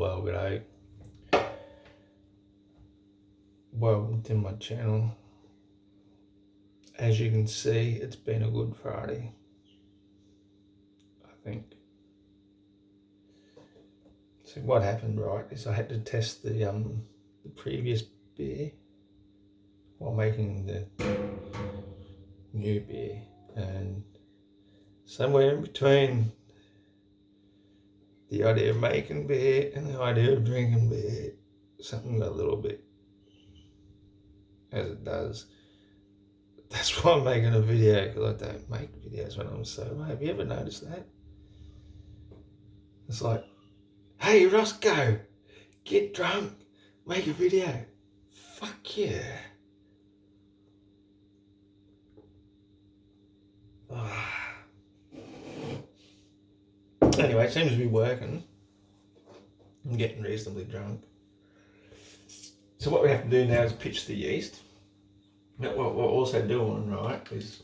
Well, g'day. Welcome to my channel. As you can see, it's been a good Friday, I think. So what happened, right, is I had to test the previous beer while making the new beer, and somewhere in between the idea of making beer and the idea of drinking beer, something got a little bit, as it does. That's why I'm making a video, because I don't make videos when I'm sober. Have you ever noticed that? It's like, hey Roscoe, get drunk, make a video. Fuck yeah. Anyway, it seems to be working. I'm getting reasonably drunk. So what we have to do now is pitch the yeast. Now, what we're also doing, right, is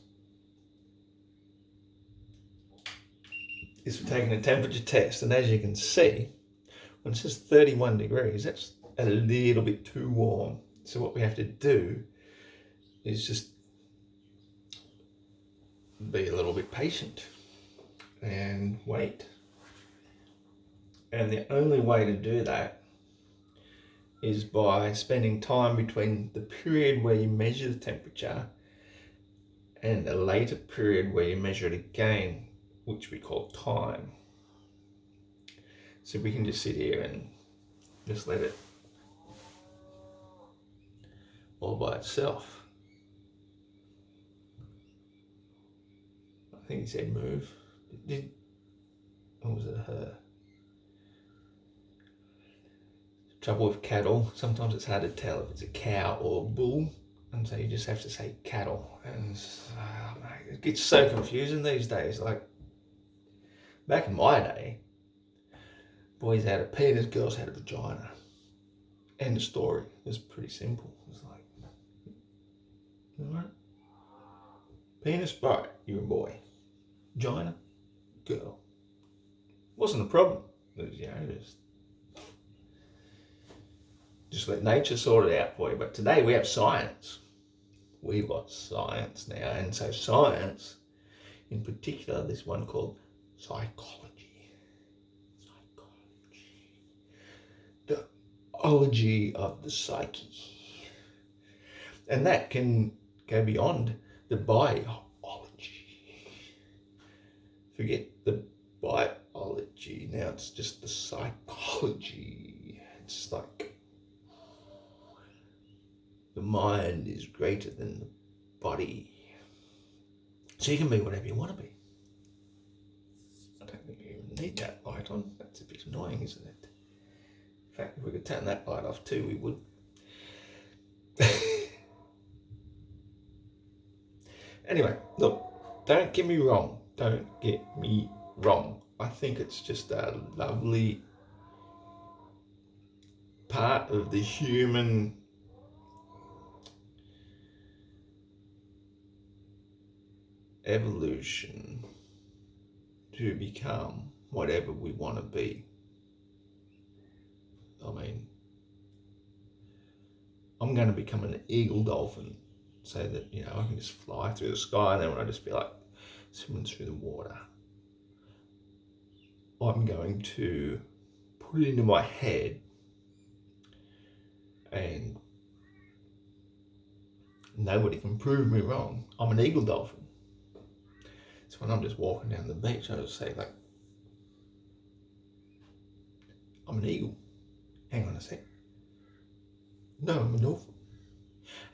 we're taking a temperature test, and as you can see, when it says 31 degrees, that's a little bit too warm. So what we have to do is just be a little bit patient and wait. And the only way to do that is by spending time between the period where you measure the temperature and a later period where you measure it again, which we call time. So we can just sit here and just let it all by itself. I think he said move. Or was it her? Trouble with cattle, sometimes it's hard to tell if it's a cow or a bull, and so you just have to say cattle, and mate, it gets so confusing these days. Like back in my day, boys had a penis, girls had a vagina. End of story. It was pretty simple. It was like, alright, penis, right, you're a boy. Vagina, girl. Wasn't a problem. It was, just let nature sort it out for you. But today we have science. We've got science now, and so science, in particular, this one called psychology. The ology of the psyche. And that can go beyond the biology. Forget the biology. Now it's just the psychology. It's like the mind is greater than the body. So you can be whatever you want to be. I don't think you even need that light on. That's a bit annoying, isn't it? In fact, if we could turn that light off too, we would. Anyway, look, don't get me wrong. Don't get me wrong. I think it's just a lovely part of the human evolution to become whatever we want to be. I mean, I'm going to become an eagle dolphin so that, I can just fly through the sky, and then when I just be like swimming through the water, I'm going to put it into my head and nobody can prove me wrong. I'm an eagle dolphin. So when I'm just walking down the beach, I just say like, I'm an eagle. Hang on a sec. No, I'm a dolphin.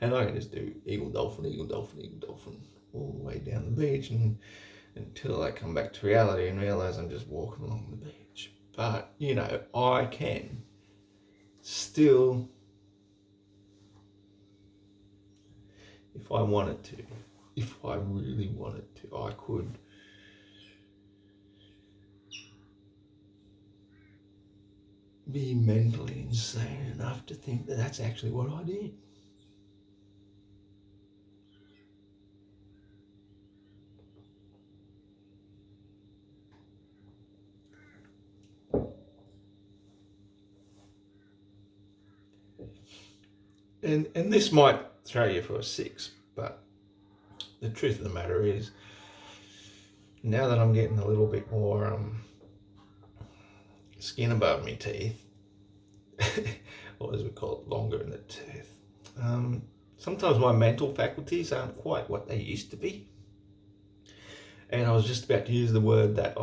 And I can just do eagle, dolphin, eagle, dolphin, eagle, dolphin all the way down the beach until I come back to reality and realize I'm just walking along the beach. But, I can still, if I wanted to, if I really wanted to, I could be mentally insane enough to think that that's actually what I did. And this might throw you for a six, but the truth of the matter is, now that I'm getting a little bit more skin above my teeth, or as we call it, longer in the tooth, sometimes my mental faculties aren't quite what they used to be. And I was just about to use the word that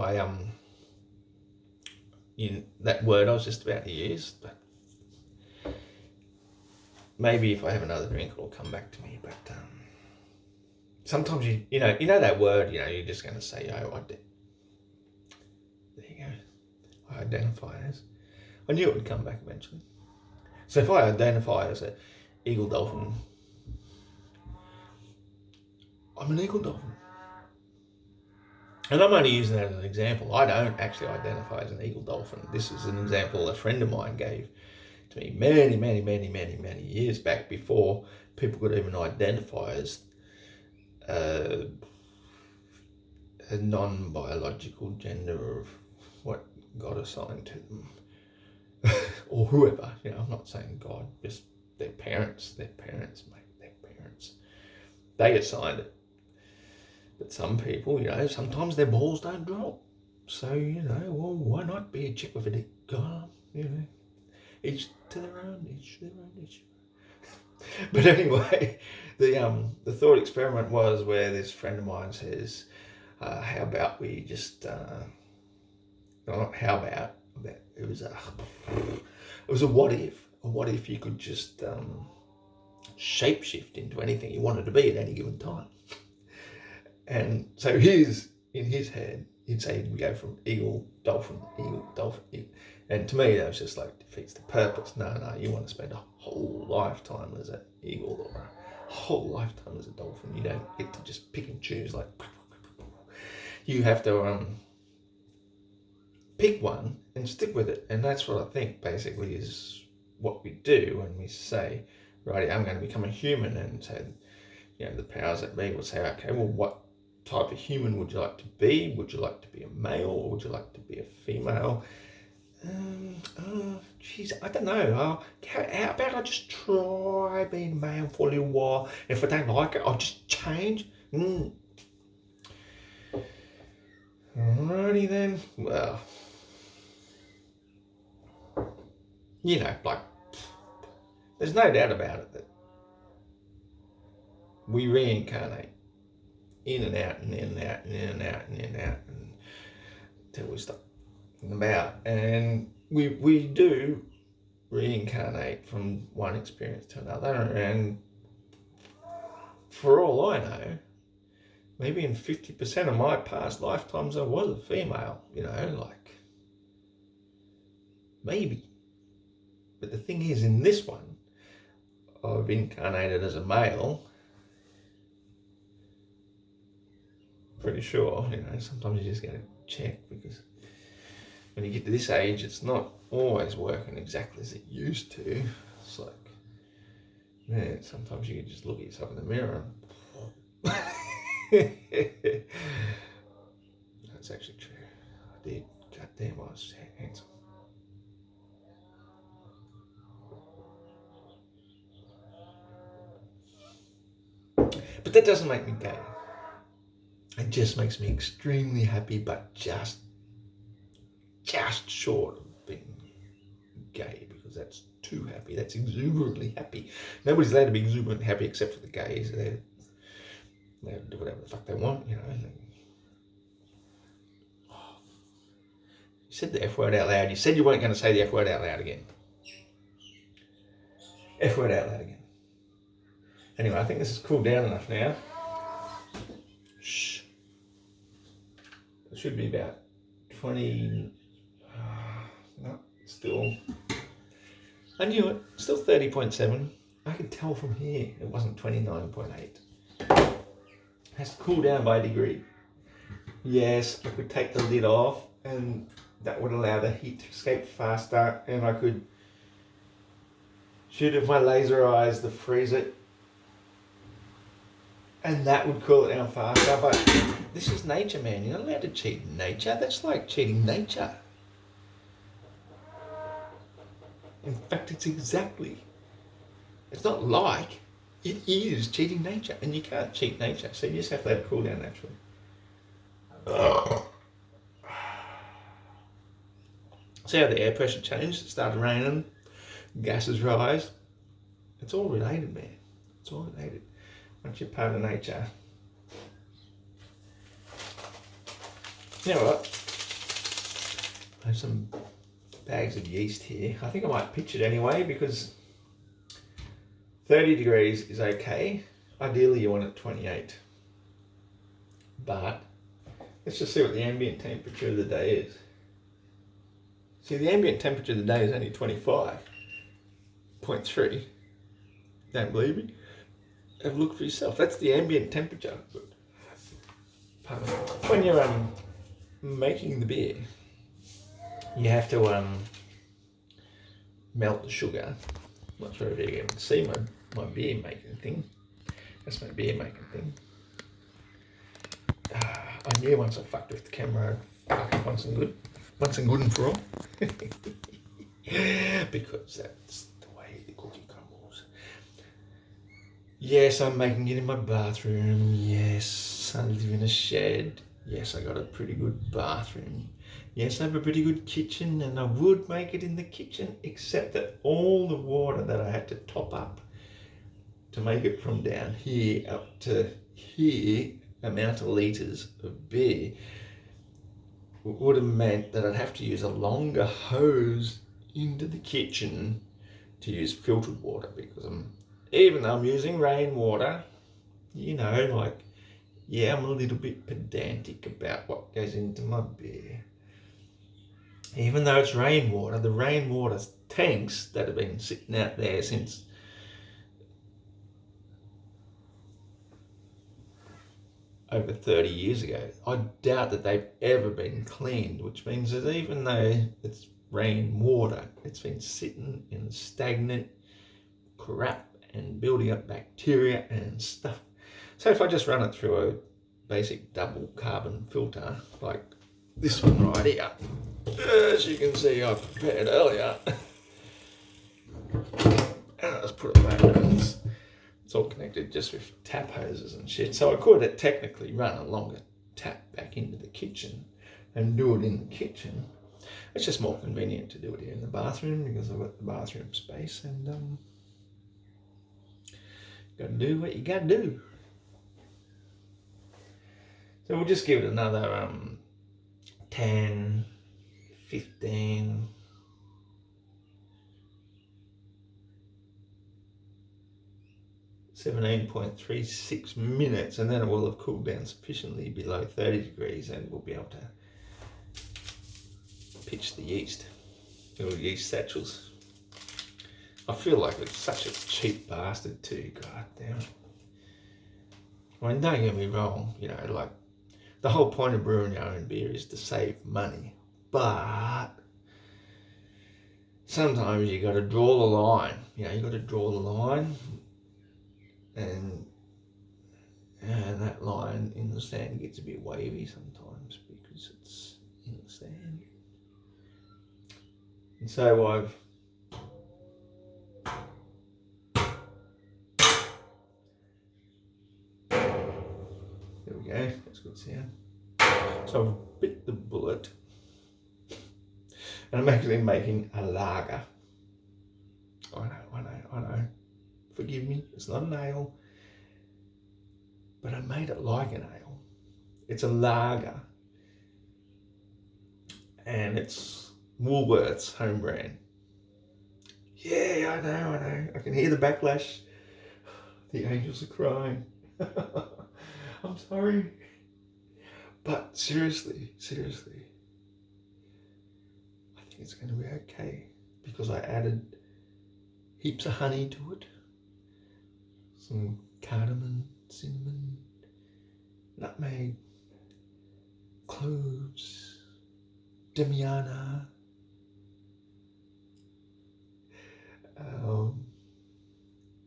that word I was just about to use, but maybe if I have another drink, it'll come back to me. But sometimes you know that word, you're just going to say, oh, there you go. I identify as. I knew it would come back eventually. So if I identify as an eagle dolphin, I'm an eagle dolphin. And I'm only using that as an example. I don't actually identify as an eagle dolphin. This is an example a friend of mine gave to me many years back, before people could even identify as a non-biological gender of what God assigned to them. Or whoever, I'm not saying God, just their parents, mate, their parents. They assigned it. But some people, sometimes their balls don't drop. So, well, why not be a chick with a dick? Each to their own. But anyway, the thought experiment was where this friend of mine says, how about we just, not how about, it was a what if you could just shapeshift into anything you wanted to be at any given time. And so in his head, he'd say we go from eagle, dolphin, eagle, dolphin, eagle. And to me, that was just like defeats the purpose. No, you want to spend a whole lifetime as an eagle or a whole lifetime as a dolphin. You don't get to just pick and choose. Like, you have to pick one and stick with it. And that's what I think basically is what we do when we say, right, I'm going to become a human. And so, the powers that be will say, okay, well, what type of human would you like to be? Would you like to be a male, or would you like to be a female? I don't know. How about I just try being a male for a little while? If I don't like it, I'll just change. Alrighty then. Well, like, there's no doubt about it that we reincarnate in and out and in and out and in and out and in and out until we stop about. And we do reincarnate from one experience to another, and for all I know, maybe in 50% of my past lifetimes I was a female, like, maybe. But the thing is, in this one, I've incarnated as a male. Pretty sure, sometimes you just got to check, because when you get to this age, it's not always working exactly as it used to. It's like, man, sometimes you can just look at yourself in the mirror and that's actually true. I did. God damn, I was handsome. But that doesn't make me gay. It just makes me extremely happy, but just short of being gay, because that's too happy. That's exuberantly happy. Nobody's allowed to be exuberantly happy except for the gays. They do whatever the fuck they want, You said the F word out loud. You said you weren't going to say the F word out loud again. F word out loud again. Anyway, I think this has cooled down enough now. Shh. It should be about 20... no, still... I knew it. Still 30.7. I could tell from here it wasn't 29.8. Has to cool down by a degree. Yes, I could take the lid off, and that would allow the heat to escape faster, and I could shoot with my laser eyes to freeze it, and that would cool it down faster. But this is nature, man. You're not allowed to cheat nature. That's like cheating nature. In fact, it's exactly It's not like, it is cheating nature, and you can't cheat nature, so you just have to have cool down naturally. See how the air pressure changed? It started raining, gases rise. It's all related, man. It's all related. Once you're part of nature. You know what? I have some bags of yeast here. I think I might pitch it anyway because 30 degrees is okay. Ideally you want it 28. But let's just see what the ambient temperature of the day is. See, the ambient temperature of the day is only 25.3. Don't believe me? Have a look for yourself. That's the ambient temperature. When you're making the beer, you have to melt the sugar. I'm not sure if you can see my beer making thing. That's my beer making thing. I knew once I fucked with the camera, I'd fuck it once and good and for all. Because that's the way the cookie crumbles. Yes, I'm making it in my bathroom. Yes, I live in a shed. Yes, I got a pretty good bathroom. Yes, I have a pretty good kitchen, and I would make it in the kitchen, except that all the water that I had to top up to make it from down here up to here, amount of litres of beer, would have meant that I'd have to use a longer hose into the kitchen to use filtered water, because even though I'm using rainwater, you know, like, yeah, I'm a little bit pedantic about what goes into my beer. Even though it's rainwater, the rainwater tanks that have been sitting out there since over 30 years ago, I doubt that they've ever been cleaned, which means that even though it's rainwater, it's been sitting in stagnant crap and building up bacteria and stuff. So if I just run it through a basic double carbon filter, like this one right here, as you can see I prepared earlier, and I just put it back in. It's all connected just with tap hoses and shit. So I could technically run a longer tap back into the kitchen and do it in the kitchen. It's just more convenient to do it here in the bathroom because I've got the bathroom space, and gotta do what you gotta do. So we'll just give it another 10, 15, 17.36 minutes, and then it will have cooled down sufficiently below 30 degrees, and we'll be able to pitch the yeast, little yeast satchels. I feel like it's such a cheap bastard too, god damn it. I mean, don't get me wrong, you know, like, the whole point of brewing your own beer is to save money, but sometimes you got to draw the line. You know, you got to draw the line, and that line in the sand gets a bit wavy sometimes because it's in the sand. And so I've there we go. That's good sound. So I've bit the bullet, and I'm actually making a lager. I know. Forgive me, it's not an ale, but I made it like an ale. It's a lager, and it's Woolworths home brand. Yeah, I know. I can hear the backlash. The angels are crying. I'm sorry. But seriously, I think it's going to be okay because I added heaps of honey to it, some cardamom, cinnamon, nutmeg, cloves, damiana,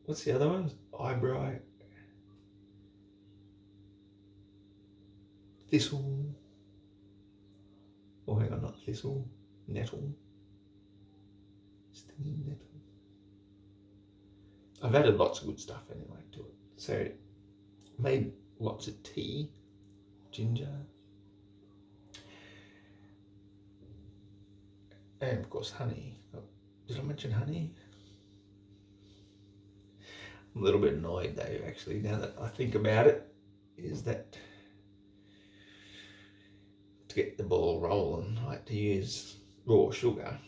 what's the other ones? Eyebright, thistle, oh hang on, not thistle, nettle, stinging nettle. I've added lots of good stuff anyway to it. So made lots of tea, ginger, and of course honey. Oh, did I mention honey? I'm a little bit annoyed though, actually, now that I think about it, is that to get the ball rolling, I like to use raw sugar.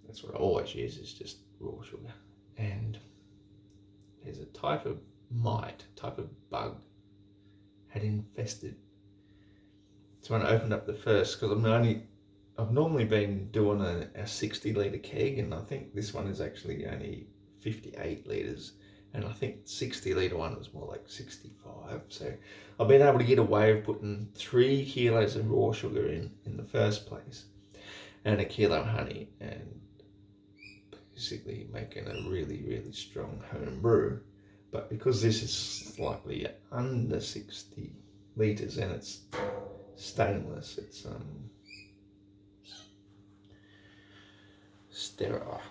That's what I always use, is just raw sugar. And there's a type of bug had infested. So when I opened up the first, because I've normally been doing a 60 litre keg, and I think this one is actually only 58 litres, and I think 60 litre one was more like 65. So I've been able to get away with putting 3 kilos of raw sugar in the first place, and a kilo of honey, and basically making a really, really strong home brew. But because this is slightly under 60 litres and it's stainless, it's sterile,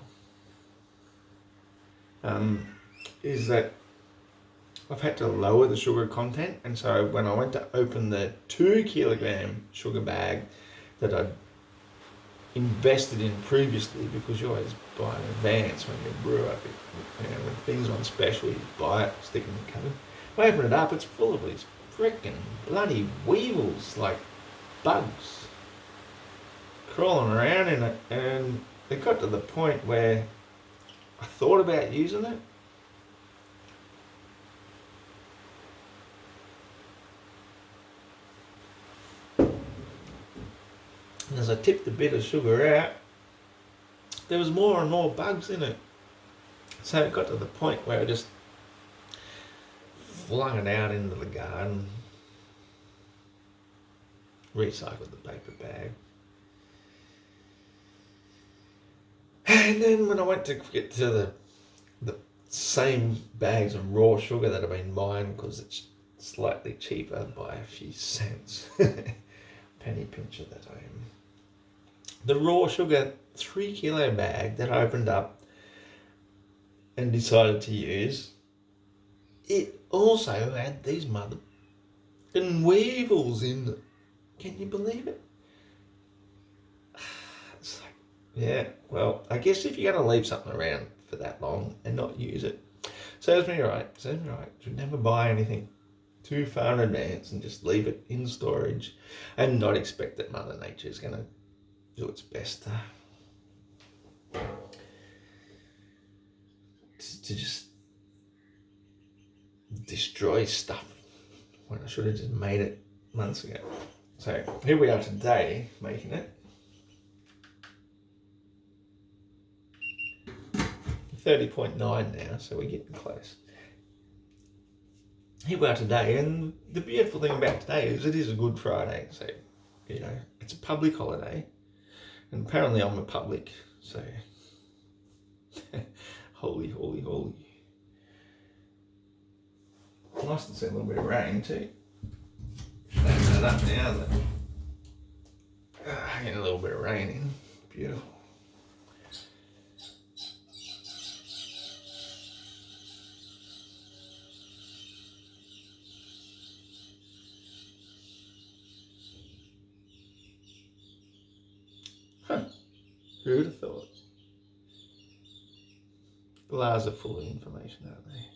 is that I've had to lower the sugar content. And so when I went to open the 2 kilogram sugar bag that I'd invested in previously, because you always buy in advance when you brew up, when things on special, you buy it, stick it in the cupboard. When I open it up, it's full of these frickin' bloody weevils, like bugs, crawling around in it. And it got to the point where I thought about using it. And as I tipped a bit of sugar out, there was more and more bugs in it. So it got to the point where I just flung it out into the garden, recycled the paper bag. And then when I went to get to the same bags of raw sugar that I've been buying, because it's slightly cheaper by a few cents, penny pincher that I am, the raw sugar 3 kilo bag that I opened up and decided to use, it also had these mother and weevils in it. Can you believe it? It's like, yeah, well, I guess if you're going to leave something around for that long and not use it, serves me right. Should never buy anything too far in advance and just leave it in storage and not expect that Mother Nature is going to do its best to just destroy stuff when I should have just made it months ago. So here we are today making it. 30.9 now, so we're getting close. Here we are today, and the beautiful thing about today is it is a Good Friday, so it's a public holiday, and apparently I'm a public, so holy. Nice to see a little bit of rain too. That's that up now. Getting a little bit of rain in. Beautiful. Huh. Who would have thought? Bars are full of information, aren't they?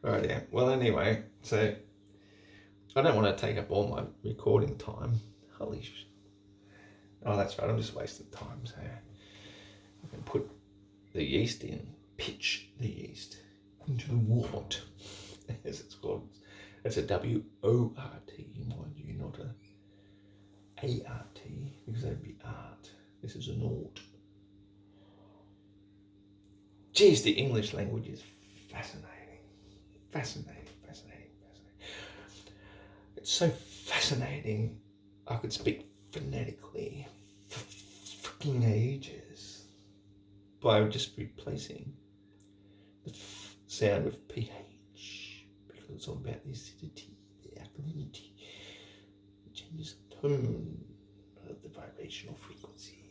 Right, yeah. Well, anyway, so I don't want to take up all my recording time. Holy shit. Oh, that's right. I'm just wasting time. So I can put the yeast in, pitch the yeast into the wort, as it's called. It's a W-O-R-T, mind you, not a A-R-T, because that'd be art. This is an ort. Geez, the English language is fascinating. It's so fascinating. I could speak phonetically for fucking ages by just replacing the sound with PH, because it's all about the acidity, the alkalinity. It changes the tone of the vibrational frequency.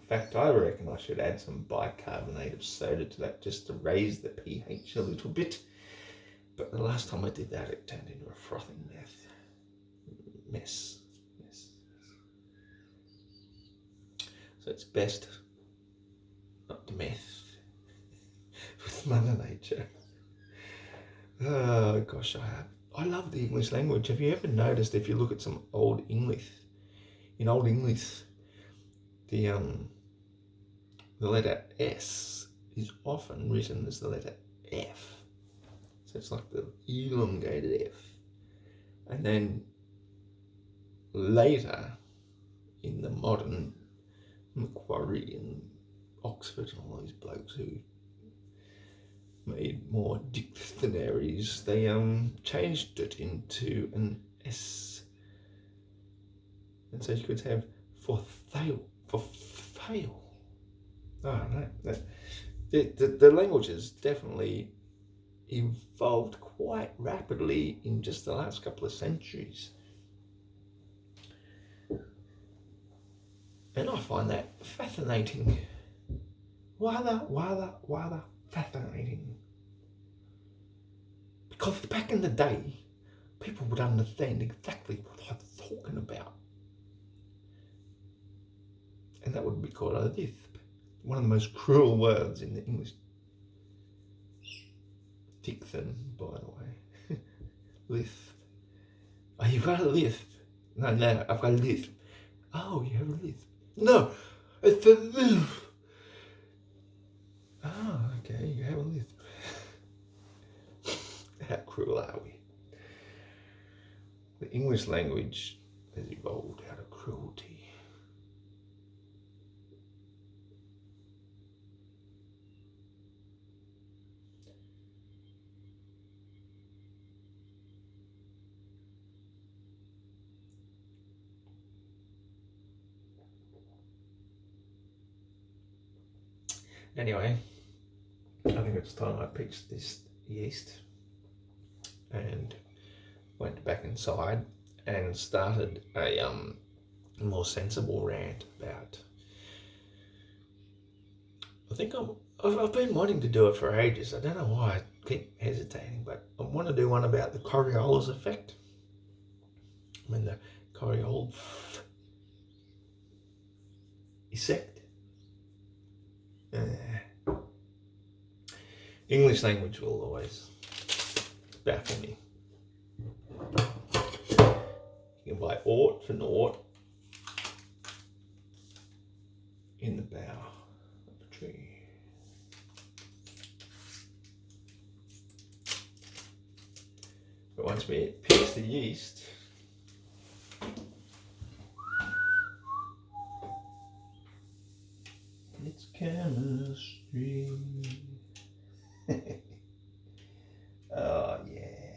fact, I reckon I should add some bicarbonate of soda to that just to raise the pH a little bit. But the last time I did that, it turned into a frothing mess. So it's best not to mess with Mother Nature. Oh gosh, I love the English language. Have you ever noticed, if you look at some Old English, in Old English, the letter S is often written as the letter F. So it's like the elongated F. And then later, in the modern Macquarie and Oxford and all these blokes who made more dictionaries, they changed it into an S. And so you could have for fail. Oh no. The languages definitely evolved quite rapidly in just the last couple of centuries. And I find that fascinating. Rather fascinating. Because back in the day, people would understand exactly what I'm talking about. And that would be called a lisp. One of the most cruel words in the English diction, by the way. Lisp. Oh, you've got a lisp. No, I've got a lisp. Oh, you have a lisp. No, it's a lisp. Oh, okay, you have a lisp. How cruel are we? The English language has evolved out of cruelty. Anyway, I think it's time I pitched this yeast and went back inside and started a more sensible rant about. I think I've been wanting to do it for ages. I don't know why I keep hesitating, but I want to do one about the Coriolis effect. I mean, the Coriolis effect. English language will always baffle me. You can buy aught for naught in the bough of a tree. But once we pierce the yeast, it's chemistry. Oh yeah.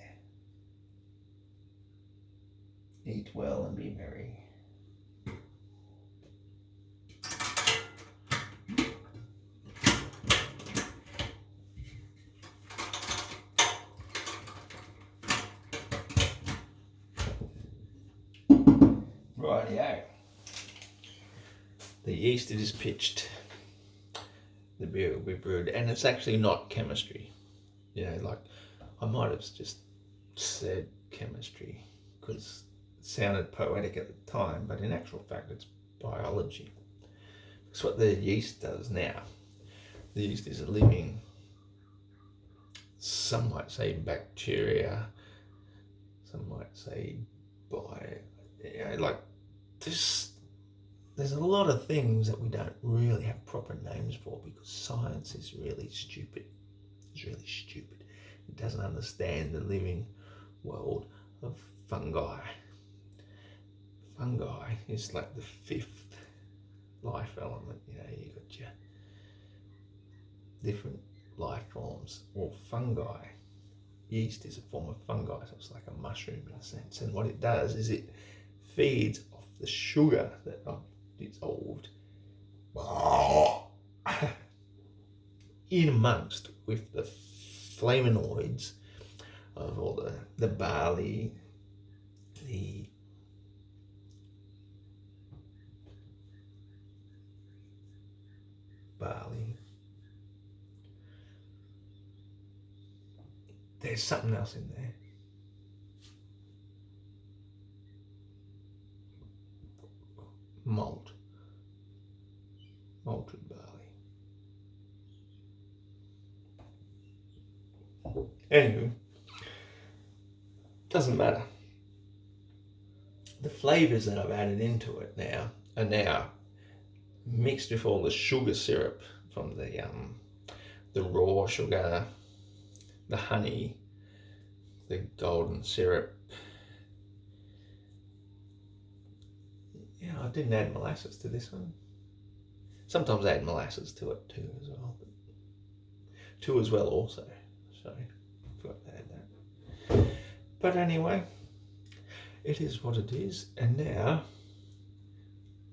Eat well and be merry. Rightio. The yeast is pitched. The beer will be brewed, and it's actually not chemistry. You know, like I might have just said chemistry because it sounded poetic at the time, but in actual fact it's biology. It's what the yeast does now. The yeast is a living, some might say bacteria, some might say like there's a lot of things that we don't really have proper names for because science is really stupid. It's really stupid. It doesn't understand the living world of fungi. Fungi is like the fifth life element. You know, you got your different life forms or fungi. Yeast is a form of fungi, so it's like a mushroom in a sense. And what it does is it feeds off the sugar that I've dissolved in amongst with the flavonoids of all the barley, the barley. There's something else in there. Malt. Malted barley. Anywho, doesn't matter. The flavours that I've added into it now are now mixed with all the sugar syrup from the raw sugar, the honey, the golden syrup. Yeah, I didn't add molasses to this one. Sometimes I add molasses to it too as well. But two as well also. Sorry, forgot to add that. But anyway, it is what it is. And now,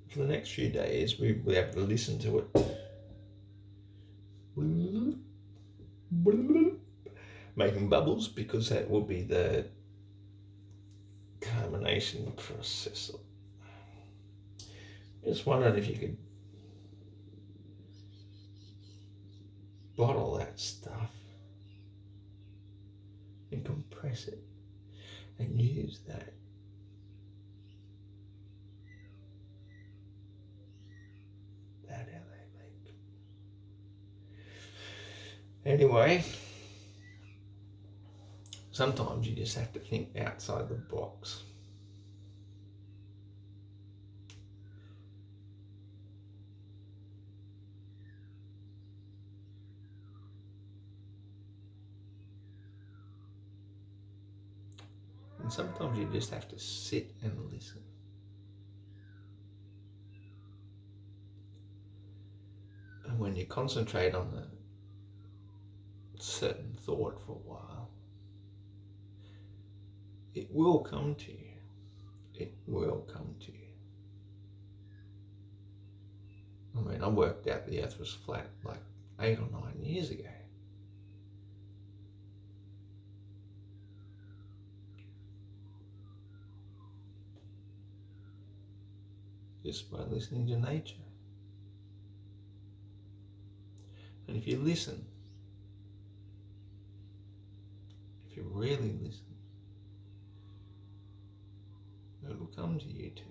for the next few days, we'll be able to listen to it. Making bubbles, because that will be the carbonation process. Just wondering if you could bottle that stuff and compress it and use that. That's how they make. Anyway, sometimes you just have to think outside the box. And sometimes you just have to sit and listen. And when you concentrate on a certain thought for a while, it will come to you. It will come to you. I mean, I worked out the earth was flat like 8 or 9 years ago. Just by listening to nature. And if you listen, if you really listen, it will come to you too.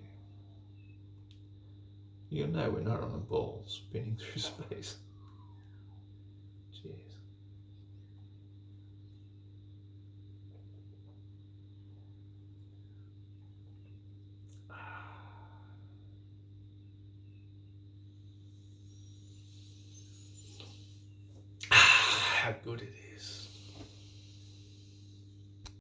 You'll know we're not on a ball spinning through space. Cheers. How good it is.